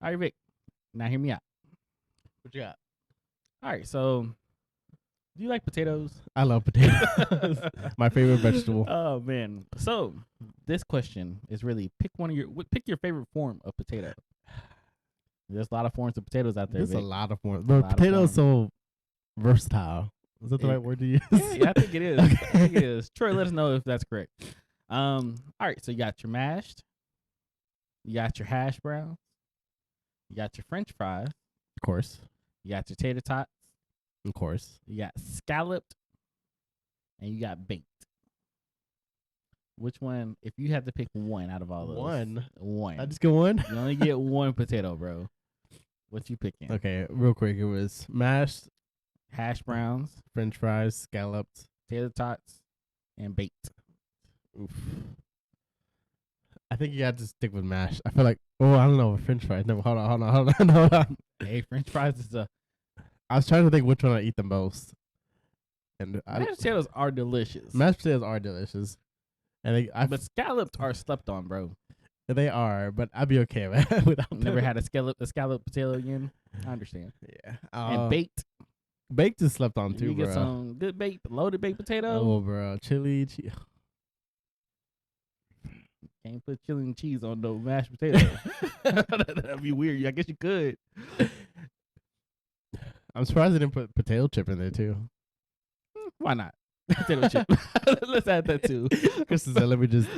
All right, Vic. Now hear me out. What you got? All right, so do you like potatoes? I love potatoes. My favorite vegetable. Oh man. So this question is really pick your favorite form of potato. There's a lot of forms of potatoes out there. There's Vic. a lot of forms. But potato is so versatile. Is that the right word to use? Yeah, I think it is. Okay. I think it is. Troy, let us know if that's correct. All right, so you got your mashed, you got your hash browns, you got your French fries, Of course. you got your tater tots, Of course. you got scalloped, and you got baked. Which one, if you had to pick one out of all those? One. I just get one? You only get one potato, bro. What you picking? Okay, real quick. It was mashed, Hash browns, French fries, scalloped. tater tots, and baked. Oof. I think you got to stick with mashed. I feel like, I don't know, French fries. No, hold on. Hey, French fries is I was trying to think which one I eat the most. And mashed potatoes are delicious. mashed potatoes are delicious. And but scalloped are slept on, bro. they are, but I'd be okay without them. Never had a scalloped potato again. I understand. Yeah. And baked. Baked is slept on too, You bro. get some good loaded baked potato. Oh, bro. Chili cheese. Can't put chili and cheese on no mashed potato. That'd be weird. I guess you could. I'm surprised they didn't put potato chip in there too. Why not? Potato chip. Let's add that too. Chris said, let me just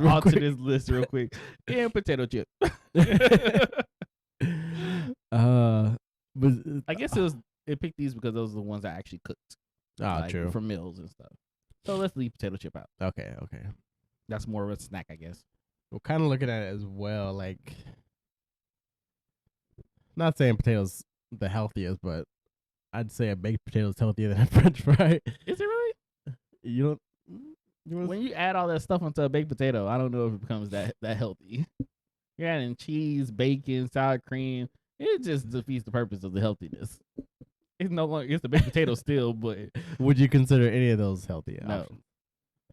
real alter quick. this list real quick. And potato chip. But I guess it picked these because those are the ones I actually cooked. True. For meals and stuff. So let's leave potato chip out. Okay. That's more of a snack, I guess. We're kind of looking at it as well. Like, not saying potatoes the healthiest, but I'd say a baked potato is healthier than a French fry. Is it really? You don't. When you add all that stuff onto a baked potato, I don't know if it becomes that healthy. You're adding cheese, bacon, sour cream. It just defeats the purpose of the healthiness. It's no longer it's the baked potato still, but Would you consider any of those healthy? no, options?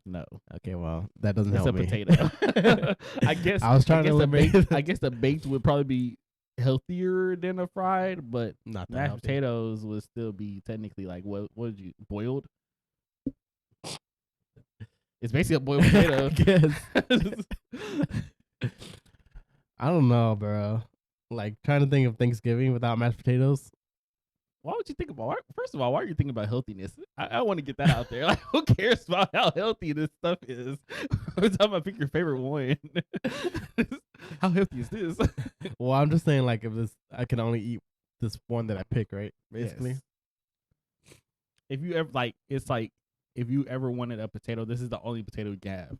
no. Okay, well that doesn't It's help a me. potato. I guess I was trying to eliminate. I guess the baked would probably be healthier than a fried, but Not that mashed healthy. potatoes would still be technically like what did you boiled? It's basically a boiled potato. I guess. I don't know, bro. Like trying to think of Thanksgiving without mashed potatoes. Why would you think about? First of all, why are you thinking about healthiness? I want to get that out there. Like, who cares about how healthy this stuff is? We're talking about pick your favorite one. How healthy is this? Well, I'm just saying, like, if I can only eat this one that I pick, right? Basically. Yes. If you ever it's like if you ever wanted a potato, this is the only potato you can have.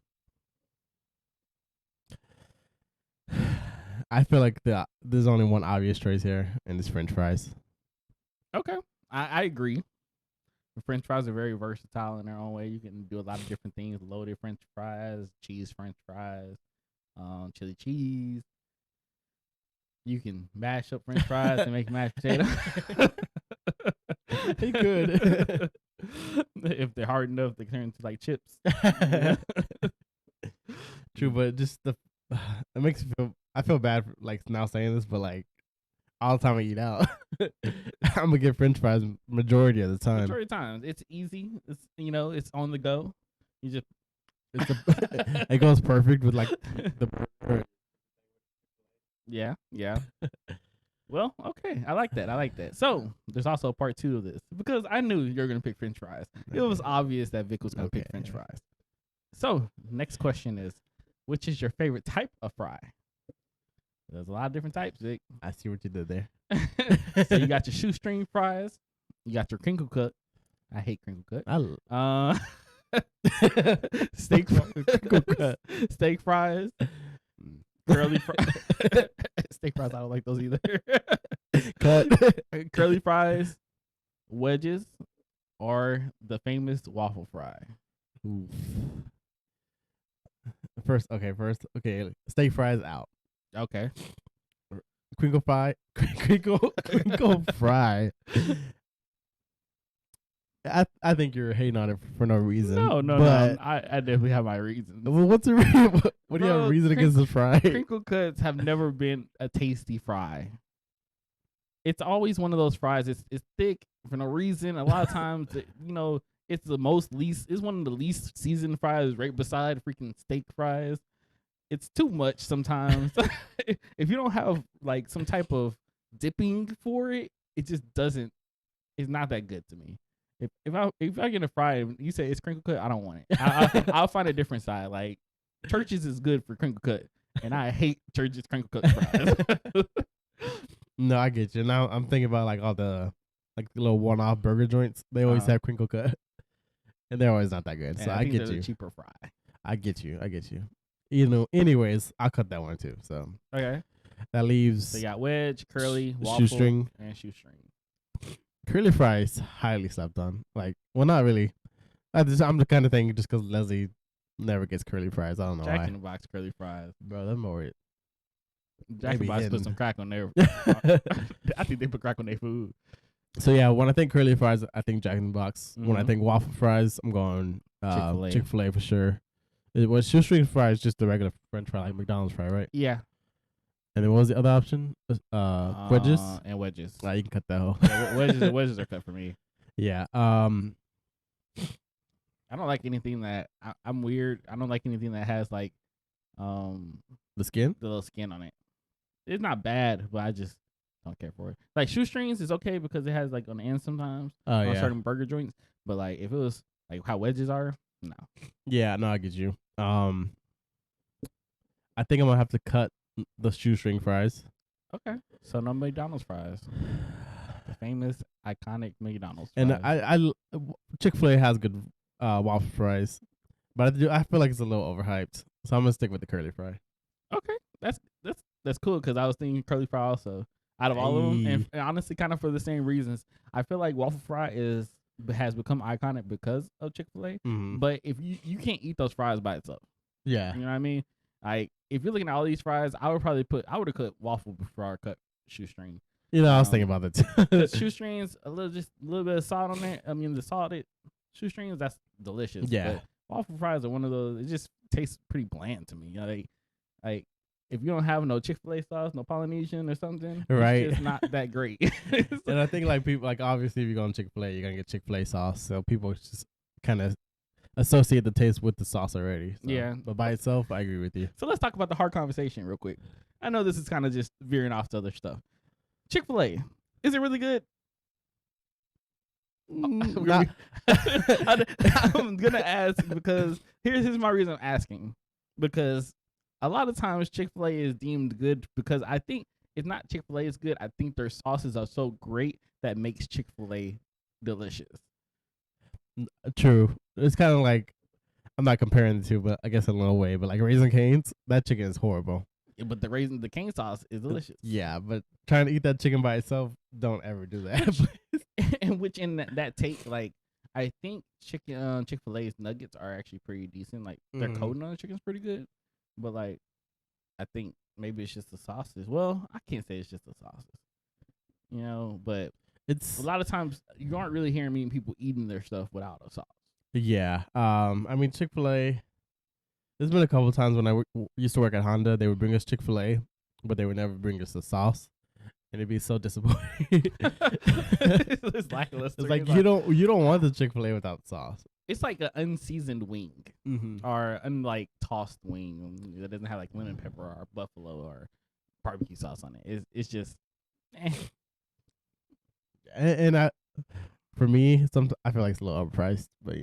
I feel like there's only one obvious choice here, and it's French fries. Okay, I agree. The French fries are very versatile in their own way. You can do a lot of different things: loaded French fries, cheese French fries, chili cheese. You can mash up French fries and make mashed potato. He could. If they're hard enough, they turn into like chips. True, but just it makes me feel. I feel bad for like now saying this, but like all the time I eat out, I'm gonna get French fries majority of the time. Majority of times, it's easy. It's it's on the go. You just It goes perfect with like the. yeah. Well, okay, I like that. So there's also part 2 of this because I knew you were gonna pick French fries. It was obvious that Vic was gonna pick French fries. So next question is, which is your favorite type of fry? There's a lot of different types, Vic. I see what you did there. So you got your shoestring fries, you got your crinkle cut. I hate crinkle cut. Steak steak fries, curly fries. Steak fries, I don't like those either. Cut. Curly fries, wedges, or the famous waffle fry. Oof. First, steak fries out. Okay. Crinkle fry. Crinkle fry. I think you're hating on it for no reason. No. but I definitely have my reasons. Well, what's the reason? What do you have a Bro, reason against the fry? Crinkle cuts have never been a tasty fry. It's always one of those fries. It's thick for no reason. A lot of times, it's it's one of the least seasoned fries, right beside freaking steak fries. It's too much sometimes. If you don't have like some type of dipping for it, it just doesn't. It's not that good to me. If I get a fry and you say it's crinkle cut, I don't want it. I'll find a different side. Like Church's is good for crinkle cut, and I hate Church's crinkle cut fries. No, I get you. Now I'm thinking about like all the little one-off burger joints. They always have crinkle cut, and they're always not that good. So I get you. A cheaper fry. I get you. Anyways, I'll cut that one too. So okay, that leaves. So you got wedge, curly, waffle, shoestring, and shoestring. Curly fries highly slept on. Like, well, not really. I'm the kind of thing just because Leslie never gets curly fries. I don't know why. Jack in the Box curly fries, bro. Them more. Jack in the Box put some crack on their. I think they put crack on their food. So yeah, when I think curly fries, I think Jack in the Box. Mm-hmm. When I think waffle fries, I'm going Chick-fil-A for sure. It was shoestring fries, just the regular French fry, like McDonald's fry, right? Yeah. And then what was the other option? Wedges. And wedges. You can cut that whole. Yeah, wedges are cut for me. Yeah. I don't like anything that I'm weird. I don't like anything that has like the skin, the little skin on it. It's not bad, but I just don't care for it. Like shoestrings is okay because it has like on the end sometimes on certain burger joints. But like if it was like how wedges are, no. Yeah, no, I get you. I think I'm gonna have to cut the shoestring fries. Okay, so no McDonald's fries. The famous iconic McDonald's fries. And I Chick-fil-A has good waffle fries, but I feel like it's a little overhyped. So I'm gonna stick with the curly fry. Okay, that's cool because I was thinking curly fry also out of all of them, and honestly, kind of for the same reasons. I feel like waffle fry has become iconic because of Chick-fil-A. Mm-hmm. But if you can't eat those fries by itself, yeah, you know what I mean. Like if you're looking at all these fries, I would have cut waffle before I cut shoestring. I was thinking about that too. Shoestrings, a little bit of salt on it. I mean, the salted shoestrings, that's delicious. Yeah, but waffle fries are one of those. It just tastes pretty bland to me. Like if you don't have no Chick-fil-A sauce, no Polynesian or something, right? It's just not that great. And I think like people, like obviously if you go on Chick-fil-A, you're gonna get Chick-fil-A sauce. So people just kind of associate the taste with the sauce already. So. Yeah, but by itself, I agree with you. So let's talk about the hard conversation real quick. I know this is kind of just veering off to other stuff. Chick-fil-A, is it really good? I'm gonna ask because here's my reason I'm asking. Because a lot of times Chick-fil-A is deemed good because I think if not Chick-fil-A is good, I think their sauces are so great that makes Chick-fil-A delicious. True. It's kind of like, I'm not comparing the two, but I guess in a little way. But like Raising Cane's, that chicken is horrible. Yeah, but the cane sauce is delicious. Yeah, but trying to eat that chicken by itself, don't ever do that. Which in that take, like I think Chick-fil-A's nuggets are actually pretty decent. Like their coating on the chicken's pretty good, but like I think maybe it's just the sauces. Well, I can't say it's just the sauces, but it's a lot of times you aren't really hearing many people eating their stuff without a sauce. Yeah, I mean Chick-fil-A. There's been a couple of times when I used to work at Honda, they would bring us Chick-fil-A, but they would never bring us the sauce. And it'd be so disappointing. It's lackluster. It's like you don't want the Chick-fil-A without sauce. It's like an unseasoned wing, or unlike tossed wing that doesn't have like lemon pepper or buffalo or barbecue sauce on it. It's just, And for me, I feel like it's a little overpriced, but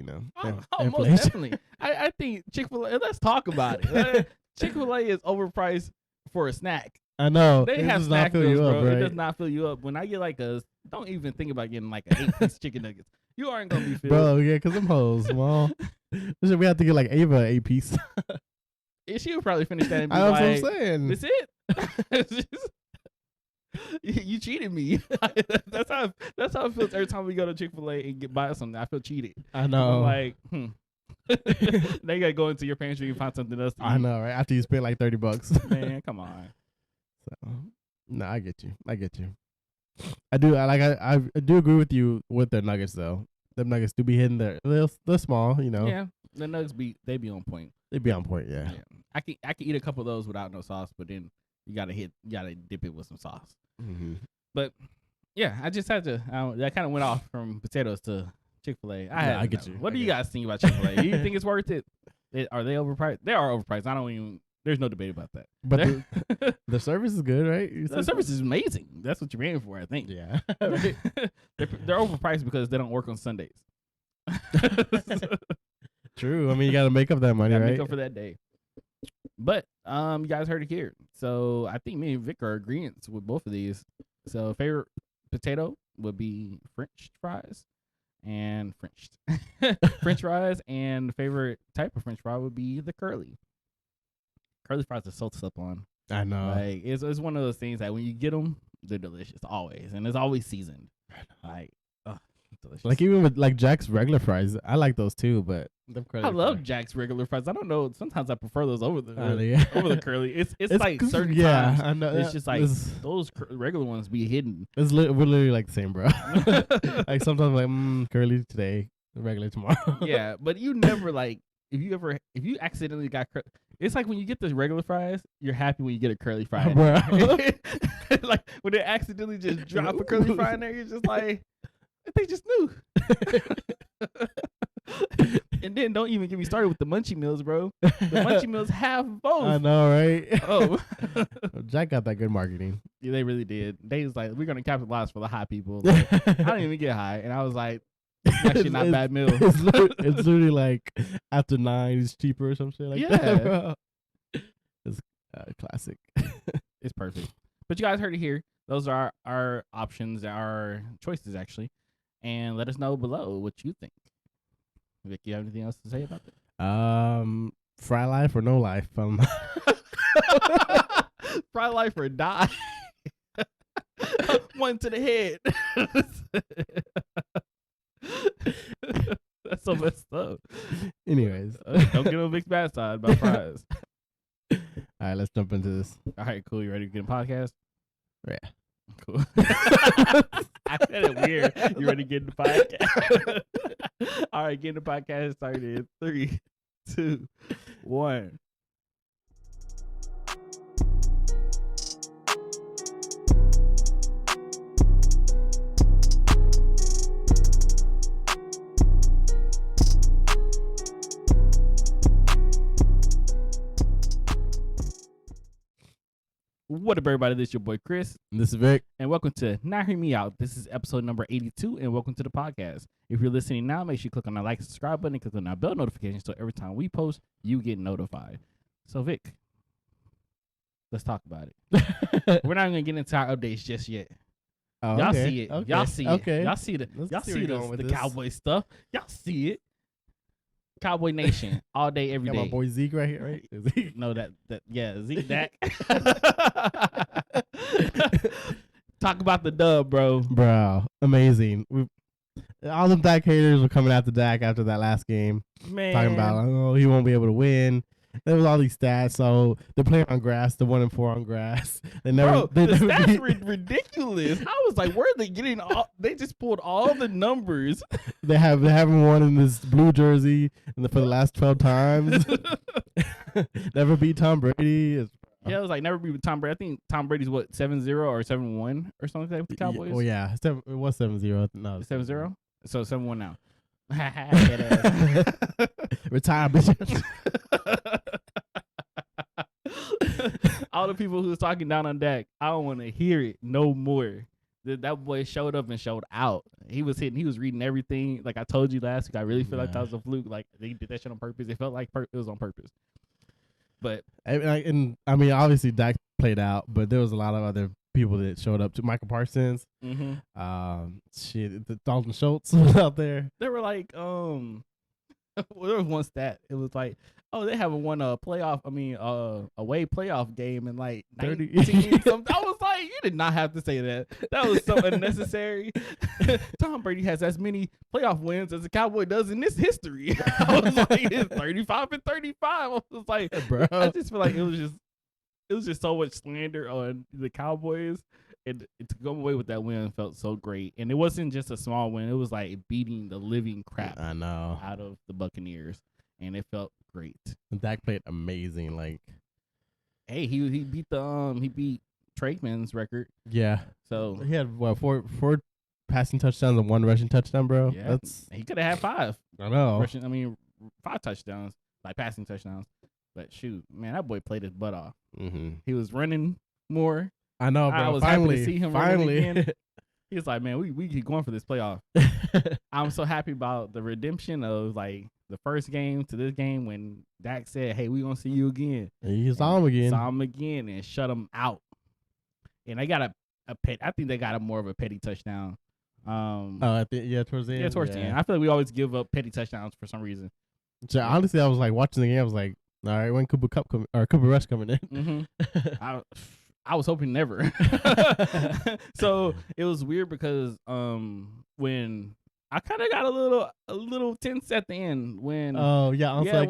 most definitely. I think Chick-fil-A. Let's talk about it. Chick-fil-A is overpriced for a snack. I know. They have snack meals, bro. It does not fill you up. When I get like don't even think about getting like an 8-piece chicken nuggets. You aren't gonna be filled. Bro, yeah, because them hoes small. We have to get like Ava 8-piece. She would probably finish that and be like, what I'm saying. That's it. You cheated me. That's how it feels every time we go to Chick-fil-A and buy something. I feel cheated. I know. I'm like, Now you gotta go into your pantry and find something else to eat. I know, right? After you spend like $30. Man, come on. So, no, I get you. I do. I do agree with you with the nuggets though. them nuggets do be hitting there. They're small, you know. Yeah, the nuggets they be on point. They be on point, yeah. I can eat a couple of those without no sauce, but then you gotta dip it with some sauce. Mm-hmm. But yeah, I just had to. That kind of went off from potatoes to Chick-fil-A. I get you. What do you guys think about Chick-fil-A? Do you think it's worth it? Are they overpriced? They are overpriced. I don't even. There's no debate about that. But the service is good, right? The service is amazing. That's what you're paying for, I think. Yeah. They're overpriced because they don't work on Sundays. True. I mean, you got to make up that money, right? Make up for that day. But you guys heard it here. So I think me and Vic are agreeing with both of these. So favorite potato would be French fries and French fries, and favorite type of French fry would be the curly. Curly fries are so slept on. I know. Like it's one of those things that when you get them, they're delicious always, and it's always seasoned. Like, delicious. Like even with like Jack's regular fries, I like those too. But I love Jack's regular fries. I don't know. Sometimes I prefer those over the over the curly. It's like certain times. I know. It's just like those regular ones be hidden. We're literally like the same, bro. Like sometimes I'm like curly today, regular tomorrow. Yeah, but you never like if you accidentally got it's like when you get the regular fries, you're happy when you get a curly fry. Bro. Like when they accidentally just drop a curly fry in there, you're just like, they just knew. And then don't even get me started with the Munchie Meals, bro. The Munchie Meals have both. I know, right? Oh. Jack got that good marketing. Yeah, they really did. They was like, we're going to capitalize for the high people. Like, I don't even get high. And I was like, it's actually not bad meal. It's literally like after 9, it's cheaper or some shit like that, bro. It's classic. It's perfect. But you guys heard it here. Those are our options, our choices, actually. And let us know below what you think. Vic, you have anything else to say about it? Fry life or no life? Fry life or die. One to the head. That's so messed up. Anyways, don't get on Vic's bad side about fries. All right, let's jump into this. All right, cool. You ready to get a podcast? Yeah. Cool. I said it weird. You ready to get in the podcast? All right, get in the podcast started in 3, 2, 1. What up, everybody? This is your boy Chris. And this is Vic. And welcome to Now Hear Me Out. This is episode number 82, and welcome to the podcast. If you're listening now, make sure you click on that like and subscribe button and click on that bell notification so every time we post, you get notified. So, Vic, let's talk about it. We're not going to get into our updates just yet. Oh, y'all okay. see it. Okay. Y'all see okay. it. Y'all see the this. Cowboy stuff. Y'all see it. Cowboy Nation all day, every day. Got my boy Zeke right here, right? Zeke. No, Zeke Dak. Talk about the dub, bro. Bro, amazing. All them Dak haters were coming after Dak after that last game. Man. Talking about, like, oh, he won't be able to win. There was all these stats. So they're playing on grass. They're 1-4 on grass. They never. Bro, the stats were ridiculous. I was like, where are they getting all? They just pulled all the numbers. They haven't won in this blue jersey for the last 12 times. Never beat Tom Brady. Yeah, it was like never beat Tom Brady. I think Tom Brady's what 7-0 or 7-1 or something like that with the Cowboys. Oh yeah, it was 7-0. No, 7-0. So 7-1 now. Retire, bitch. All the people who was talking down on Dak, I don't want to hear it no more. That boy showed up and showed out. He was hitting. He was reading everything. Like I told you last week, I really feel like that was a fluke. Like they did that shit on purpose. It felt like it was on purpose. But I mean, obviously Dak played out, but there was a lot of other people that showed up. To Michael Parsons, the Dalton Schultz was out there. They were like, well, there was one stat. It was like, oh, they haven't won a away playoff game in like 19 something. I was like, you did not have to say that. That was so unnecessary. Tom Brady has as many playoff wins as the Cowboy does in this history. I was like, it's 35-35. I was like, bro, I just feel like it was just so much slander on the Cowboys to go away with that win felt so great, and it wasn't just a small win. It was like beating the living crap I know. out of the Buccaneers, and it felt great. Dak played amazing. Like, hey, he beat he beat Trakeman's record. Yeah. So he had what four passing touchdowns and 1 rushing touchdown, bro. Yeah, That's he could have had 5. I know. Rushing, I mean 5 touchdowns, like passing touchdowns. But shoot, man, that boy played his butt off. Mm-hmm. He was running more. I know, bro. I was finally, happy to see him finally. running again. He was like, man, we keep going for this playoff. I'm so happy about the redemption of like the first game to this game when Dak said, hey, we gonna see you again. And you saw him again. Saw him again and shut him out. And they got a pet. I think they got a more of a petty touchdown. I think towards the end. Yeah, towards the end. I feel like we always give up petty touchdowns for some reason. So honestly, I was like watching the game. I was like, all right, when Cooper Rush coming in? Mm-hmm. I was hoping never. So it was weird because when I kind of got a little tense at the end when when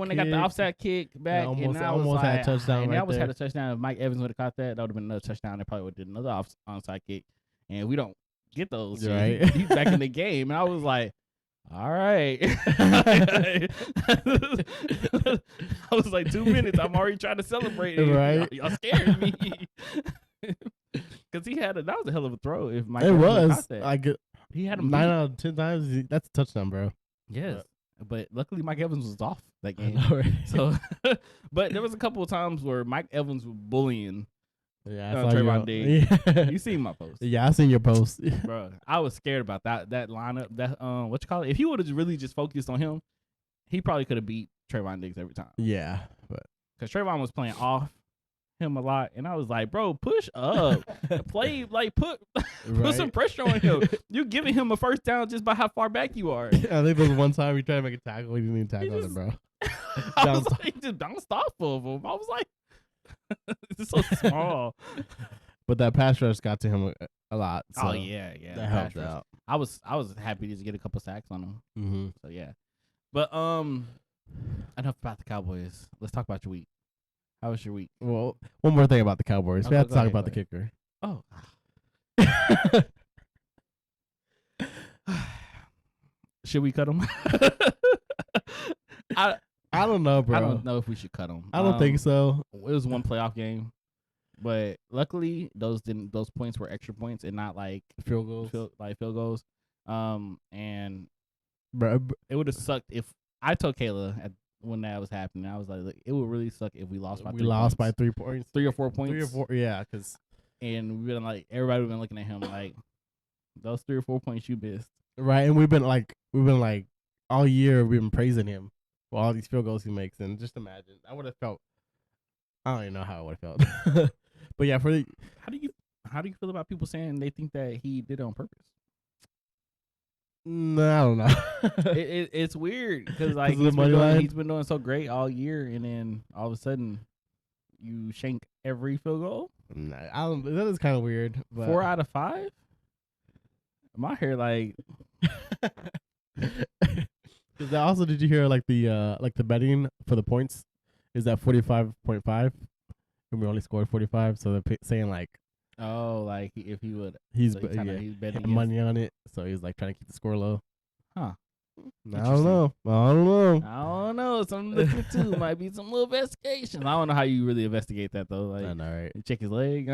they got the offside kick back and I almost like, had a touchdown. And right I almost there. had a touchdown. If Mike Evans would have caught that would have been another touchdown. They probably would have did another onside kick, and we don't get those. Right. He's back in the game, and I was like, all right. I was like 2 minutes. I'm already trying to celebrate. Right. Y'all scared me. Because that was a hell of a throw. If Mike It Evans was. caught that. He had him 9 out of 10 times. That's a touchdown, bro. Yes. But luckily Mike Evans was off that game. Right. So, but there was a couple of times where Mike Evans was bullying Yeah, Trayvon Diggs. Yeah. You seen my post. Yeah, I seen your post. Bro, I was scared about that lineup. That what you call it? If he would have really just focused on him, he probably could have beat Trayvon Diggs every time. Yeah, but because Trayvon was playing off him a lot, and I was like, bro, push up, play like put some pressure on him. You're giving him a first down just by how far back you are. I think there was one time he tried to make a tackle. He didn't even tackle him, bro. I was like, just bounce off of him. I was like, it's so small. But that pass rush got to him a lot. So oh yeah, that helped out. I was happy to just get a couple sacks on him. Mm-hmm. So yeah, but enough about the Cowboys. Let's talk about your week. How was your week? Well, one more thing about the Cowboys. We have to talk about the kicker. Oh. Should we cut him? I don't know, bro. I don't know if we should cut him. I don't think so. It was one playoff game, but luckily those points were extra points and not like field goals. Field goals. And bro, it would have sucked if I told Kayla when that was happening. I was like, it would really suck if we lost by 3 points, 3 or 4 points, 3 or 4. Yeah, because and we've been like everybody would been looking at him like those 3 or 4 points you missed. Right, and we've been like all year we've been praising him for all these field goals he makes, and just imagine I would have felt. I don't even know how I would have felt, but yeah, how do you feel about people saying they think that he did it on purpose? No, I don't know. It's weird because like he's been doing so great all year, and then all of a sudden you shank every field goal. Nah, I don't. That is kind of weird. But 4 out of 5. My hair like. Because also, did you hear like the betting for the points is at 45.5, and we only scored 45, so they're saying like. Oh, like if he would, he's betting money on it, so he's like trying to keep the score low. Huh? I don't know. Something to look into. Might be some little investigation. I don't know how you really investigate that though. Like, I know, right? You check his leg.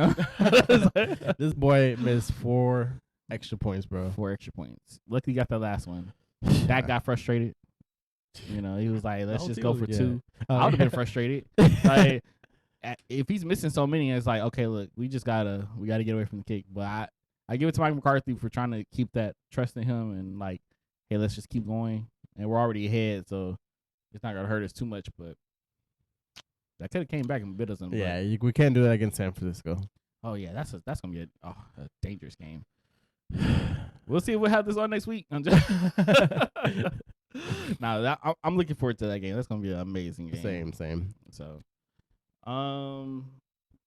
This boy missed 4 extra points, bro. 4 extra points. Luckily, he got that last one. That got frustrated. You know, he was like, "Let's just go for 2." I would have been frustrated. Like. If he's missing so many, it's like, okay, look, we gotta get away from the kick. But I give it to Mike McCarthy for trying to keep that trust in him and like, hey, let's just keep going. And we're already ahead, so it's not gonna hurt us too much. But that could have came back and bit us. Yeah, we can't do that against San Francisco. Oh yeah, that's gonna be a dangerous game. We'll see if we'll have this on next week. I'm looking forward to that game. That's gonna be an amazing game. Same. So. Other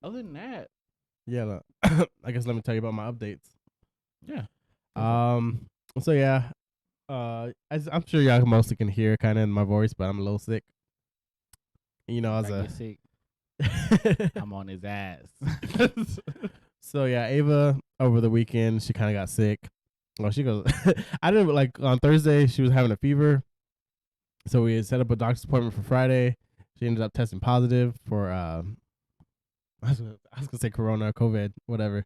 than that, yeah, I guess let me tell you about my updates. Yeah. So yeah, I'm sure y'all mostly can hear kind of in my voice, but I'm a little sick. You know, sick. I'm on his ass. So yeah, Ava over the weekend she kind of got sick. Well, she goes. I didn't like on Thursday. She was having a fever, so we had set up a doctor's appointment for Friday. She ended up testing positive for I was gonna say corona, COVID, whatever.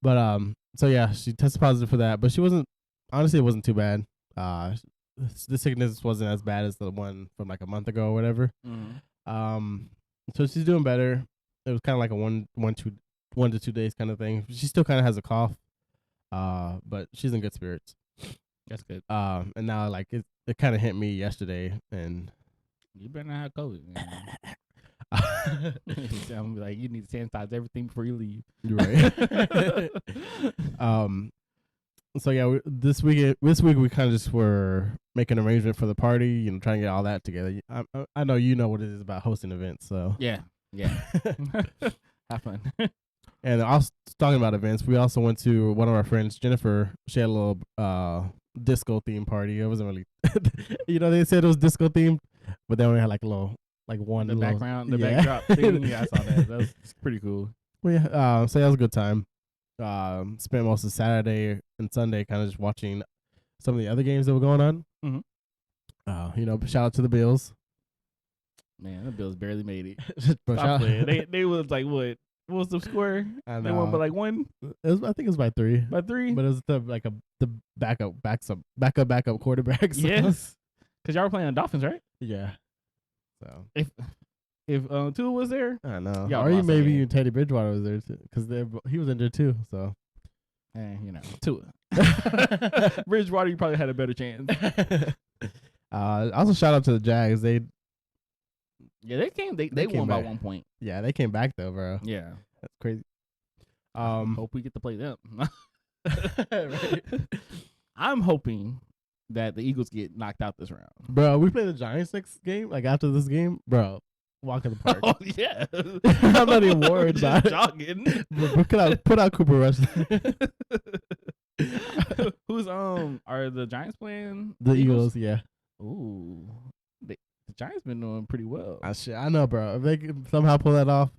But so yeah, she tested positive for that. But she wasn't. Honestly, it wasn't too bad. The sickness wasn't as bad as the one from like a month ago or whatever. So she's doing better. It was kind of like a 1 to 2 days kind of thing. She still kind of has a cough, but she's in good spirits. That's good. And now like it kind of hit me yesterday, and You better not have COVID, man. I'm like, you need to sanitize everything before you leave. You're right. So yeah, this week we kind of just were making an arrangement for the party, you know, trying to get all that together. I know you know what it is about hosting events, so Yeah. Have fun. And also talking about events, we also went to one of our friends, Jennifer. She had a little disco theme party. It wasn't really, you know, they said it was disco themed, but they only had like a little, like one the little, background, the backdrop thing. Yeah, I saw that. That was pretty cool. Well, yeah, so that was a good time. Spent most of Saturday and Sunday kind of just watching some of the other games that were going on. You know, shout out to the Bills. Man, the Bills barely made it. Stop playing. They was like what? What was the score? They won by like one. I think it was by 3. By 3, but it was the backup quarterbacks. Yes, because y'all were playing the Dolphins, right? Yeah. So if Tua was there, I know. Y'all Or lost that maybe game. Teddy Bridgewater was there too, because he was in there too. So, you know, Tua. Bridgewater, you probably had a better chance. Also shout out to the Jags. They came. They came won by back. 1 point. Yeah, they came back though, bro. Yeah, That's crazy. hope we get to play them. Right. I'm hoping that the Eagles get knocked out this round. Bro, we play the Giants next game. Like after this game, bro, walk in the park. Oh yeah, I'm not even worried about it. Jogging. Put out Cooper Rush. Who's are the Giants playing The Eagles? Yeah. Ooh, the Giants been doing pretty well. I know, bro. If they can somehow pull that off,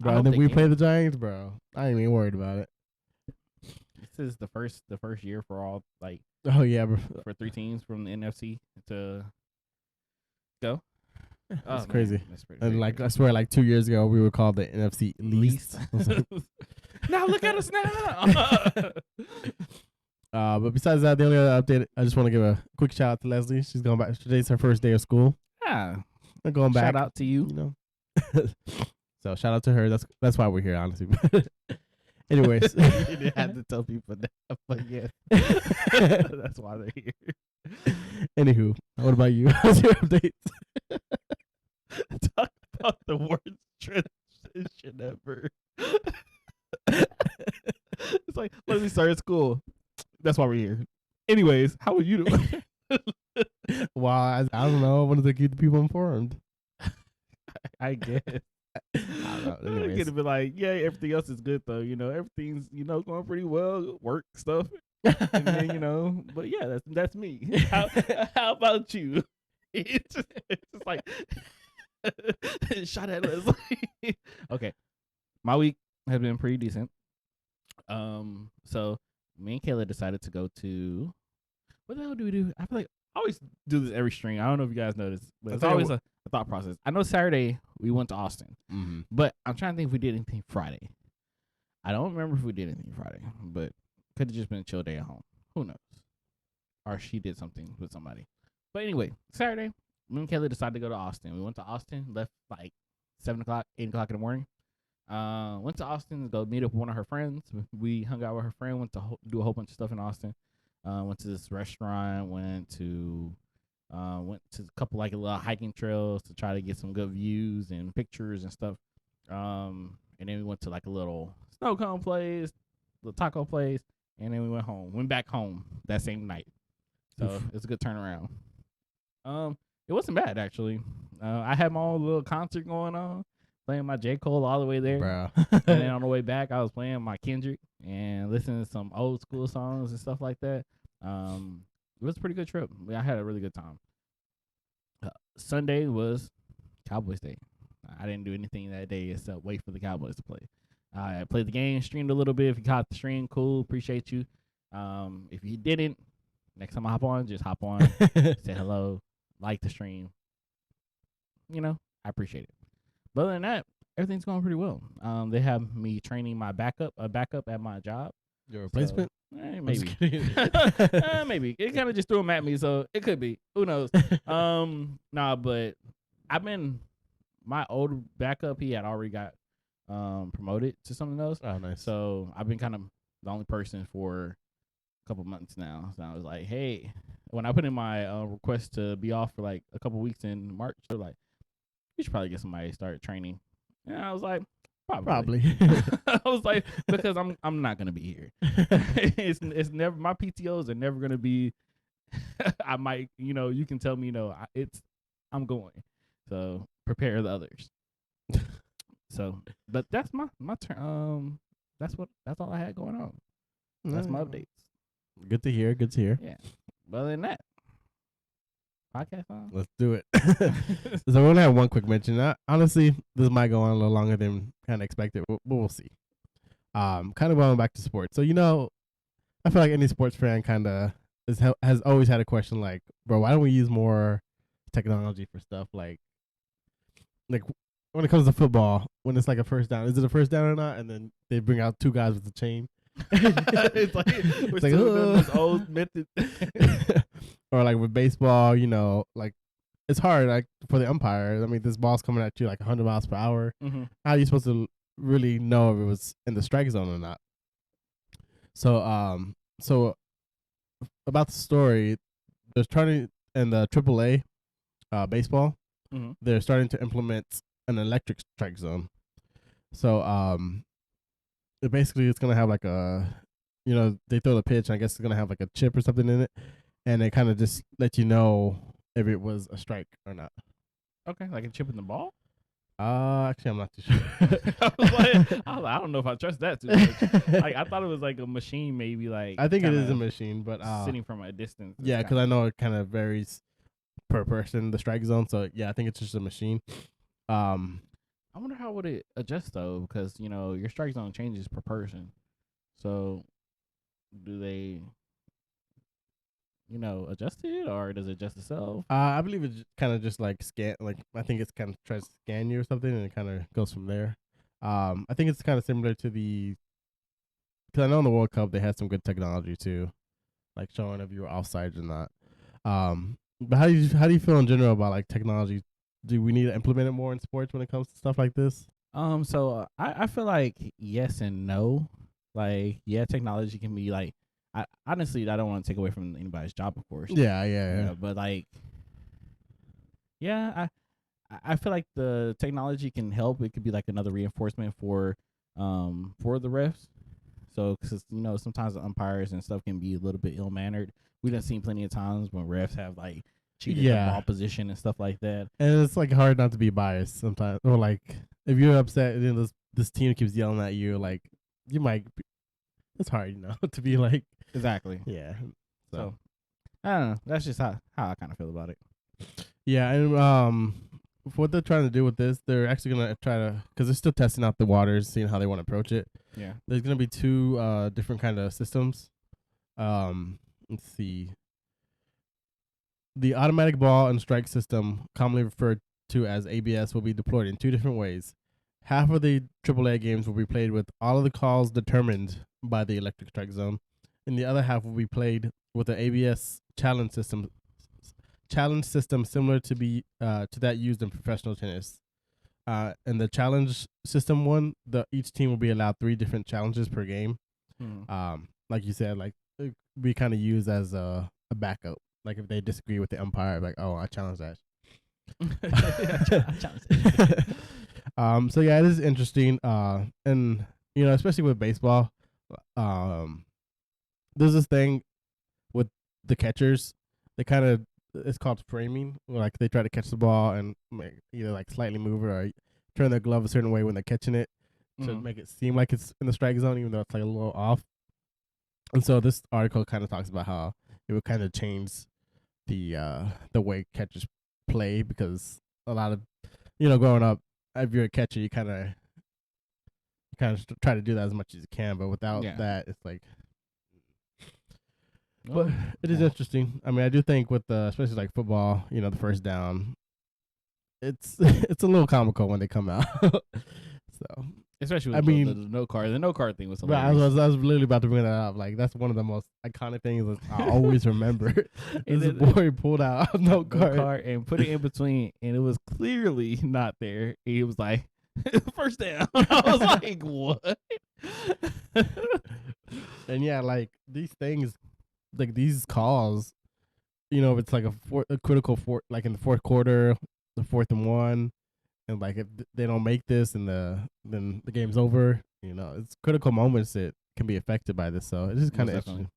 bro, and then we play the Giants, bro, I ain't even worried about it. This is the first year for all like. Oh yeah, bro. For 3 teams from the NFC to go. That's crazy. That's pretty And crazy. like I swear, like 2 years ago, we were called the NFC least. Now look at us now. But besides that, the only other update, I just want to give a quick shout out to Leslie. She's going back. Today's her first day of school. Yeah, I'm going back. Shout out to you. You know. So shout out to her. That's why we're here, honestly. Anyways, you didn't have to tell people that, but yeah, that's why they're here. Anywho, what about you? How's your updates? Talk about the worst transition ever. It's like, Leslie started school. That's why we're here. Anyways, how are you doing? Well, I don't know. I wanted to keep the people informed. I guess. I don't know. I'm Anyways. gonna be like, yeah, everything else is good though. You know, everything's going pretty well. Work stuff, and then but yeah, that's me. How about you? It's just like shot at Leslie. Okay, my week has been pretty decent. So me and Kayla decided to go to. What the hell do we do? I feel like I always do this every stream. I don't know if you guys know this, but it's always a thought process. I know Saturday we went to Austin, but I'm trying to think if we did anything Friday. I don't remember if we did anything Friday, but could have just been a chill day at home. Who knows? Or she did something with somebody. But anyway, Saturday, me and Kelly decided to go to Austin. We went to Austin, left like 7 o'clock, 8 o'clock in the morning. Went to Austin to go meet up with one of her friends. We hung out with her friend, went to do a whole bunch of stuff in Austin. Went to this restaurant, went to a couple like little hiking trails to try to get some good views and pictures and stuff. And then we went to like a little snow cone place, little taco place, and then we went back home that same night. So it's a good turnaround. It wasn't bad actually. I had my own little concert going on, playing my J. Cole all the way there. Bro. And then on the way back, I was playing my Kendrick and listening to some old school songs and stuff like that. It was a pretty good trip. I had a really good time. Sunday was Cowboys Day. I didn't do anything that day except wait for the Cowboys to play. I played the game, streamed a little bit. If you caught the stream, cool. Appreciate you. If you didn't, next time I hop on, just hop on, say hello, like the stream. I appreciate it. But other than that, everything's going pretty well. They have me training a backup at my job. Your replacement? Maybe. Maybe. It kind of just threw them at me, so it could be. Who knows? But my old backup, he had already got promoted to something else. Oh, nice. So I've been kind of the only person for a couple months now. So I was like, hey, when I put in my request to be off for like a couple weeks in March, they're like, you should probably get somebody to start training. And I was like, probably. I was like, because I'm not gonna be here. It's never, my PTOs are never gonna be. I might, you can tell me, I'm going. So prepare the others. So, but that's my turn. That's all I had going on. That's my updates. Good to hear. Yeah. But other than that, podcast on. Let's do it. So we're gonna have one quick mention. Honestly, this might go on a little longer than kind of expected, but we'll see. Kind of going back to sports. So I feel like any sports fan kind of has always had a question like, bro, why don't we use more technology for stuff like when it comes to football, when it's like a first down, is it a first down or not? And then they bring out two guys with the chain. It's like we're still doing this old method. Or like with baseball, like it's hard like for the umpire. I mean, this ball's coming at you like 100 miles per hour. Mm-hmm. How are you supposed to really know if it was in the strike zone or not? So about the story, they're starting in the AAA baseball. Mm-hmm. They're starting to implement an electric strike zone. So it's gonna have like a, they throw the pitch. And I guess it's gonna have like a chip or something in it, and they kind of just let you know if it was a strike or not. Okay, like a chip in the ball. Actually, I'm not too sure. I don't know if I trust that too much. Like I thought it was like a machine, maybe like. I think it is a machine, but sitting from a distance. Yeah, because I know it kind of varies per person, the strike zone. So yeah, I think it's just a machine. I wonder how would it adjust though, because your strike zone changes per person. So, do they, adjust it, or does it adjust itself? I believe it's kind of just like scan. Like I think it's kind of tries to scan you or something, and it kind of goes from there. I think it's kind of similar to because I know in the World Cup they had some good technology too, like showing if you were offside or not. But how do you feel in general about like technology? Do we need to implement it more in sports when it comes to stuff like this? So I feel like yes and no. Like, yeah, technology can be like, honestly, I don't want to take away from anybody's job, of course. Yeah. But like, yeah, I feel like the technology can help. It could be like another reinforcement for the refs. So, because sometimes the umpires and stuff can be a little bit ill mannered. We done seen plenty of times when refs have like cheated the ball position and stuff like that. And it's like hard not to be biased sometimes. Or like if you're upset and this team keeps yelling at you, like you might. It's hard, to be like exactly. Yeah. So I don't know. That's just how I kind of feel about it. Yeah, and what they're trying to do with this, they're actually gonna try to, because they're still testing out the waters, seeing how they want to approach it. Yeah. There's gonna be two different kind of systems. Let's see. The automatic ball and strike system, commonly referred to as ABS, will be deployed in two different ways. Half of the AAA games will be played with all of the calls determined by the electric strike zone, and the other half will be played with the ABS challenge system similar to that used in professional tennis. And the challenge system one, each team will be allowed 3 different challenges per game. Like you said, like it be kind of used as a backup. Like if they disagree with the umpire, like, oh, I challenge that. I challenge that. So yeah, it is interesting. And especially with baseball, there's this thing with the catchers. They kind of, it's called framing. Like they try to catch the ball and either like slightly move it or turn their glove a certain way when they're catching it to make it seem like it's in the strike zone, even though it's like a little off. And so this article kind of talks about how it would kind of change the way catchers play, because a lot of growing up, if you're a catcher, kind of try to do that as much as you can, but without Yeah. that, it's like. Oh, But it is interesting. I mean, I do think with especially like football, the first down, it's it's a little comical when they come out. So especially I with mean, the no card. The no card thing was but hilarious. I was literally about to bring that up. Like that's one of the most iconic things that I always remember. And This then- boy pulled out no no card. card and put it in between, and it was clearly not there. And it was like first down. I was like, what? And yeah, like these things, like these calls, if it's like a critical like in the fourth quarter, the 4th and 1, and like if they don't make this, and then the game's over. It's critical moments that can be affected by this. So it's just kind of interesting.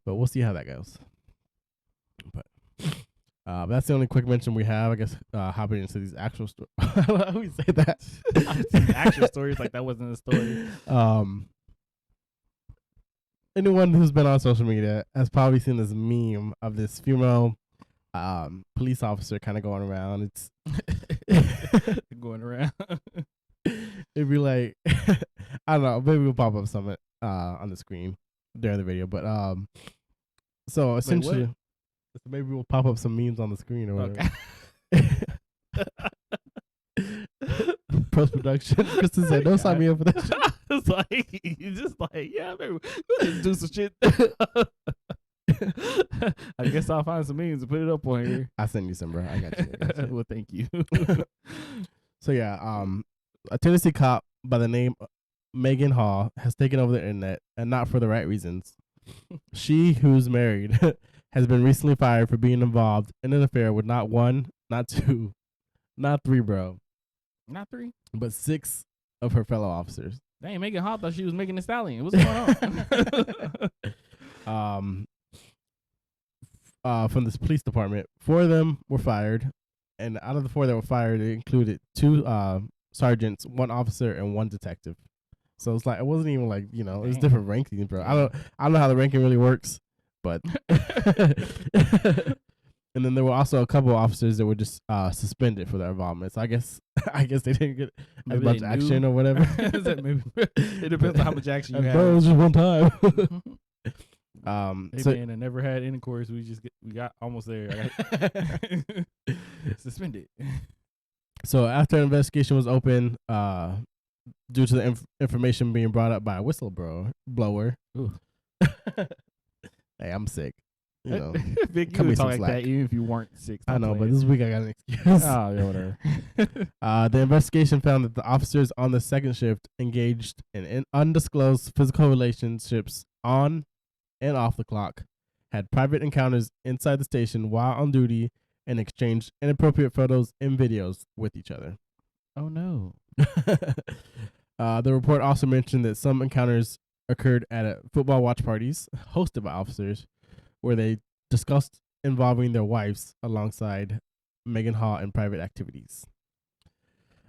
But we'll see how that goes. But that's the only quick mention we have. I guess hopping into these actual stories. How do we say that? Actual stories like that wasn't a story. Anyone who's been on social media has probably seen this meme of this female police officer kind of going around. It's going around. It'd be like I don't know. Maybe we'll pop up some on the screen during the video. But so essentially, maybe we'll pop up some memes on the screen or whatever. Okay. Post production. Kristen said, "Don't sign me up for that shit." It's like you just like, yeah, maybe we'll just do some shit. I guess I'll find some memes and put it up on here. I'll send you some, bro. I got you. Well, thank you. So yeah, a Tennessee cop by the name Megan Hall has taken over the internet, and not for the right reasons. She, who's married, has been recently fired for being involved in an affair with not one, not two, not three, bro, Not 3, but 6 of her fellow officers. Dang, Megan Hall thought she was Megan Thee Stallion. What's going on? From this police department, 4 of them were fired, and out of the 4 that were fired, it included 2 sergeants, 1 officer, and 1 detective. So it's like it wasn't even like it was different rankings, bro. I don't know how the ranking really works, but and then there were also a couple of officers that were just suspended for their involvement. So I guess they didn't get as much action or whatever. Maybe it depends on how much action you have. Bro, it was just one time. Hey So man, I never had intercourse. We got almost there. Suspended. So after an investigation was open, due to the information being brought up by a whistleblower. Hey, I'm sick. Vic, you cut me would some talk like slack. that even if you weren't sick. I know, Stop but this week I got an excuse. oh, yeah, whatever. The investigation found that the officers on the second shift engaged in undisclosed physical relationships on and off the clock, had private encounters inside the station while on duty, and exchanged inappropriate photos and videos with each other. Oh, no. The report also mentioned that some encounters occurred at football watch parties hosted by officers, where they discussed involving their wives alongside Megan Hall in private activities.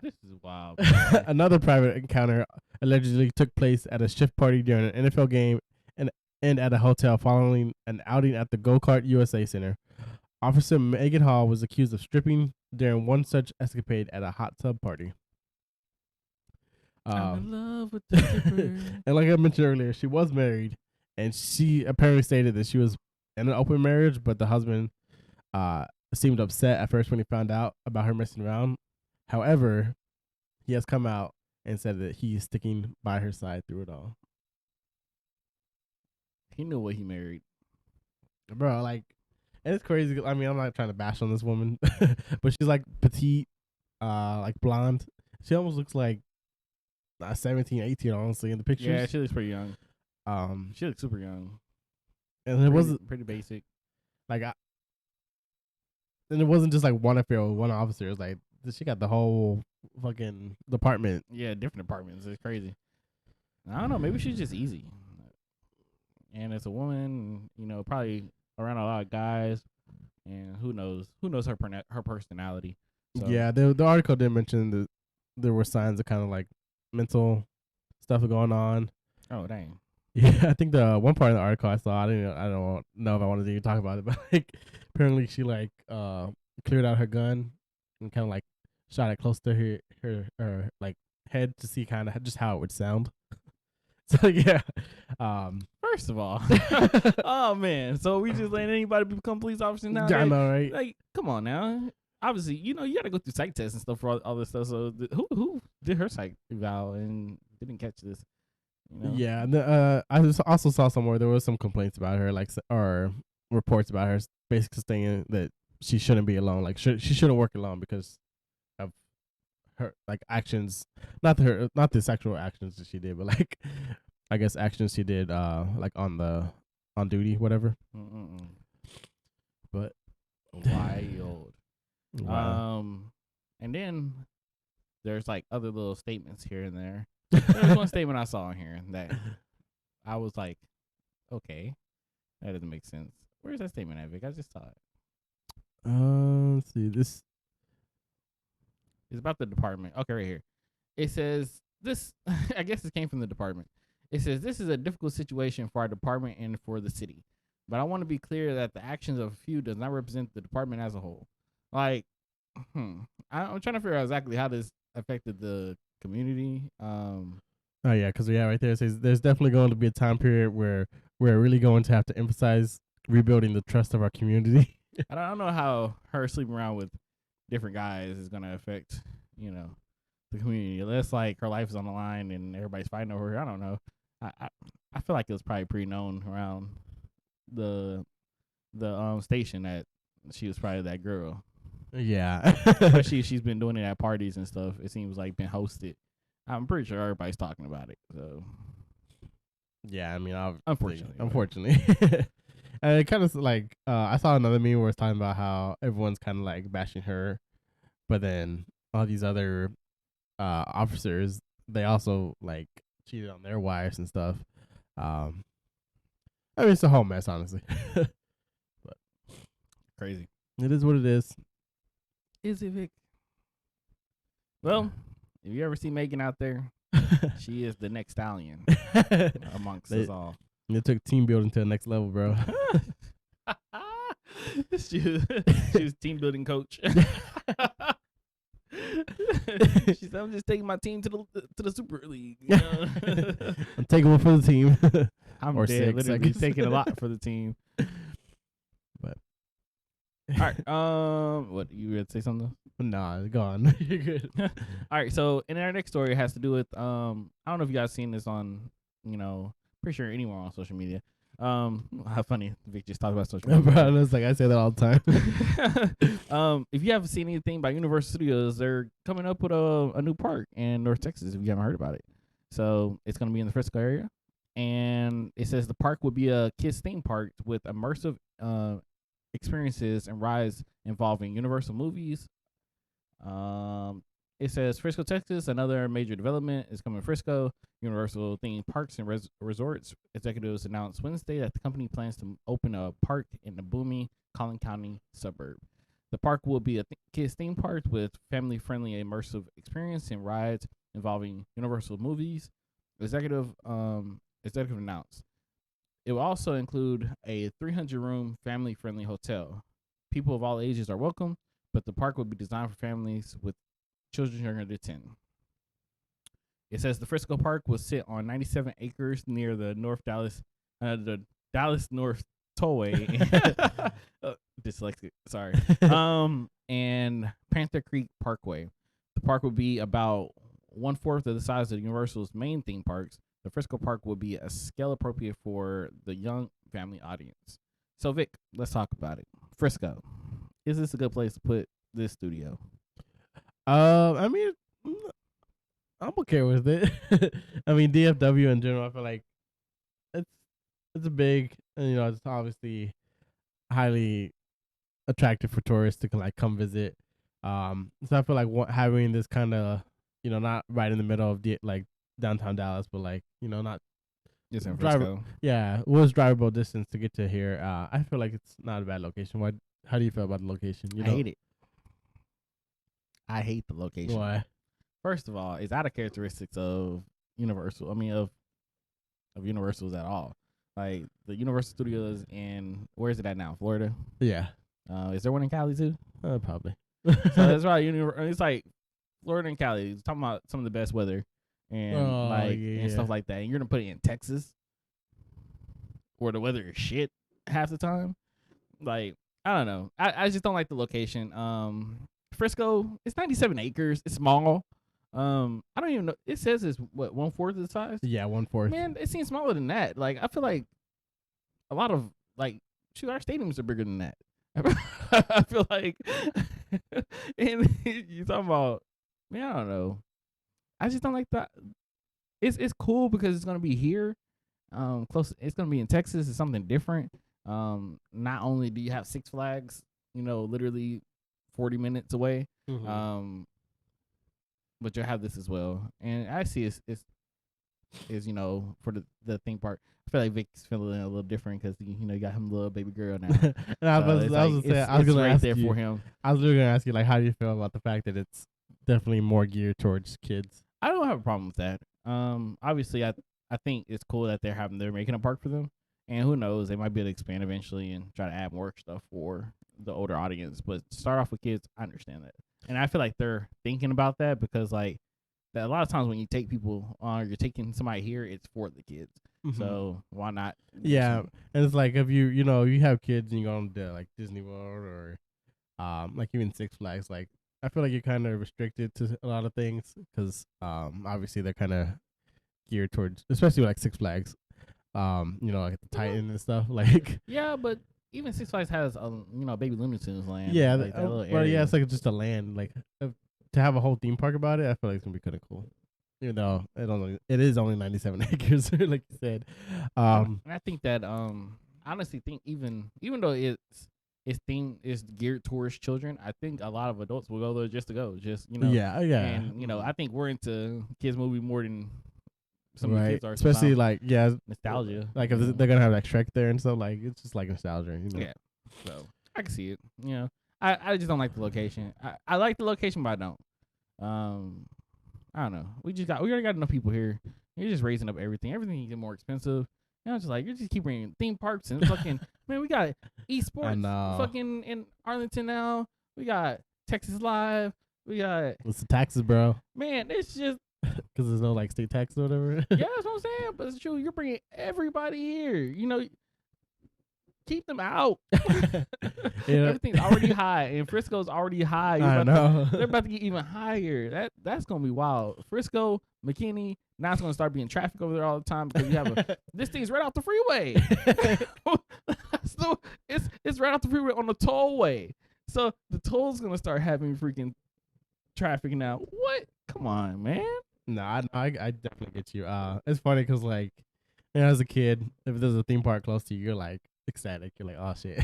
This is wild. Another private encounter allegedly took place at a shift party during an NFL game and at a hotel following an outing at the Go-Kart USA Center. Officer Megan Hall was accused of stripping during one such escapade at a hot tub party. I'm in love with the stripper. And like I mentioned earlier, she was married, and she apparently stated that she was in an open marriage, but the husband seemed upset at first when he found out about her messing around. However, he has come out and said that he's sticking by her side through it all. He knew what he married. Bro, like, and it's crazy. I mean, I'm not trying to bash on this woman, but she's like petite, like blonde. She almost looks like 17, 18, honestly, in the pictures. Yeah, she looks pretty young. She looks super young. And it wasn't pretty basic. like, and it wasn't just like one affair with one officer. It was like she got the whole fucking department. Yeah, different departments. It's crazy. I don't know. Maybe she's just easy. And as a woman, probably around a lot of guys, and who knows her personality. So. Yeah, the article did mention that there were signs of kind of like mental stuff going on. Oh dang. Yeah, I think the one part of the article I saw, I don't know if I wanted to even talk about it, but like apparently she like cleared out her gun and kind of like shot it close to her like head to see kind of just how it would sound. So yeah, First of all, oh man, so we just letting anybody become police officers now? I know, right? Like, come on now. Obviously, you got to go through psych tests and stuff for all this stuff. So who did her psych eval and didn't catch this? Yeah, and I also saw somewhere there was some complaints about her, like or reports about her basically saying that she shouldn't be alone, like she shouldn't work alone because of her like actions, not the sexual actions that she did, but like I guess actions she did like on duty, whatever. Mm-mm. But wild. wow. And then there's like other little statements here and there. There's one statement I saw in here that I was like, okay, that doesn't make sense. Where's that statement at, Vic? I just saw it. Let's see. This It's about the department. Okay, right here. It says this. I guess it came from the department. It says this is a difficult situation for our department and for the city, but I want to be clear that the actions of a few does not represent the department as a whole. Like, I'm trying to figure out exactly how this affected the community. Oh yeah, because right there it says there's definitely going to be a time period where we're really going to have to emphasize rebuilding the trust of our community. I don't know how her sleeping around with different guys is gonna affect the community, unless like her life is on the line and everybody's fighting over her. I don't know. I feel like it was probably pretty known around the station that she was probably that girl. Yeah. Especially if she's been doing it at parties and stuff. It seems like been hosted. I'm pretty sure everybody's talking about it. So yeah, I mean, unfortunately. And it kind of like I saw another meme where it's talking about how everyone's kind of like bashing her, but then all these other officers, they also like cheated on their wives and stuff. I mean, it's a whole mess, honestly. But crazy. It is what it is. Is it, Vic? Well, if you ever see Megan out there, she is the next stallion amongst us all. It took team building to the next level, bro. she was team building coach. She said, "I'm just taking my team to the Super League." I'm taking one for the team. I'm or dead, literally taking a lot for the team. But all right, what you ready to say something? Nah, go on. You're good. All right, so in our next story, it has to do with I don't know if you guys seen this on pretty sure anywhere on social media. How funny Vic just talked about social media. Bro, it's like I say that all the time. If you haven't seen anything by Universal Studios, they're coming up with a new park in North Texas. If you haven't heard about it, so it's gonna be in the Frisco area, and it says the park will be a kids theme park with immersive experiences and rides involving Universal movies. It says Frisco, Texas, another major development is coming to Frisco. Universal themed parks and resorts executives announced Wednesday that the company plans to open a park in the booming Collin County suburb. The park will be a kids theme park with family-friendly immersive experience and rides involving Universal movies. Executive announced. It will also include a 300-room family-friendly hotel. People of all ages are welcome, but the park will be designed for families with children younger than 10. It says the Frisco Park will sit on 97 acres near the Dallas North Tollway. Dyslexic, sorry. And Panther Creek Parkway. The park will be about 1/4 of the size of Universal's main theme parks. The Frisco Park will be a scale appropriate for the young family audience. So, Vic, let's talk about it. Frisco, is this a good place to put this studio? I mean, I'm okay with it. I mean, DFW in general, I feel like it's a big, it's obviously highly attractive for tourists to come visit. So I feel like having this kind of, not right in the middle of downtown Dallas, but not just in Frisco. Was drivable distance to get to here. I feel like it's not a bad location. How do you feel about the location? I hate it. I hate the location. Why? First of all, it's out of characteristics of Universal. I mean, of Universals at all. Like the Universal Studios in where is it at now? Florida. Yeah. Is there one in Cali too? Probably. So that's right. It's like Florida and Cali. It's talking about some of the best weather and and stuff like that. And you're gonna put it in Texas, where the weather is shit half the time. Like, I don't know. I just don't like the location. Frisco, it's 97 acres. It's small. I don't even know. It says it's what 1/4 of the size. Yeah, 1/4. Man, it seems smaller than that. Like, I feel like a lot of like, shoot, our stadiums are bigger than that. I feel like, and you talking about, man, I don't know. I just don't like that. It's cool because it's gonna be here, close. It's gonna be in Texas. It's something different. Not only do you have Six Flags, literally 40 minutes away, but you'll have this as well. And I see it's for the theme park. I feel like Vic's feeling a little different because you got him a little baby girl now. And I was going to ask you for him. I was really going to ask you, like, how do you feel about the fact that it's definitely more geared towards kids? I don't have a problem with that. Obviously, I think it's cool that they're making a park for them, and who knows, they might be able to expand eventually and try to add more stuff for the older audience. But start off with kids, I understand that, and I feel like they're thinking about that because like that a lot of times when you take people you're taking somebody here, it's for the kids. So why not? Yeah, and it's like if you have kids and you go to like Disney World or like even Six Flags, like I feel like you're kind of restricted to a lot of things because obviously they're kind of geared towards, especially like Six Flags, like the Titan and stuff. Like yeah, but even Six Flags has Baby Looney Tunes land. Yeah, like that little area. Yeah, it's like just a land. Like to have a whole theme park about it, I feel like it's gonna be kind of cool. Even though it is only 97 acres, like you said. And I think that honestly think even though its theme is geared towards children, I think a lot of adults will go there just to go. Yeah. And I think we're into kids movie more than some of the kids are. Especially like nostalgia. Like if they're gonna have like Shrek there and stuff, like it's just like nostalgia. Yeah. So I can see it. I just don't like the location. I like the location, but I don't. I don't know. We already got enough people here. You're just raising up everything. Everything get more expensive. Just like you just keep bringing theme parks and fucking man. We got esports fucking in Arlington now. We got Texas Live. We got it's the taxes, bro. Man, it's just because there's no like state tax or whatever. Yeah, that's what I'm saying. But it's true. You're bringing everybody here. Keep them out. Everything's already high, and Frisco's already high. I know. They're about to get even higher. That's gonna be wild. Frisco, McKinney. Now it's gonna start being traffic over there all the time because you have this thing's right off the freeway. So it's right off the freeway on the tollway. So the toll's gonna start having freaking traffic now. What? Come on, man. No, I definitely get you. It's funny because like, as a kid, if there's a theme park close to you, you're like ecstatic. You're like, oh shit.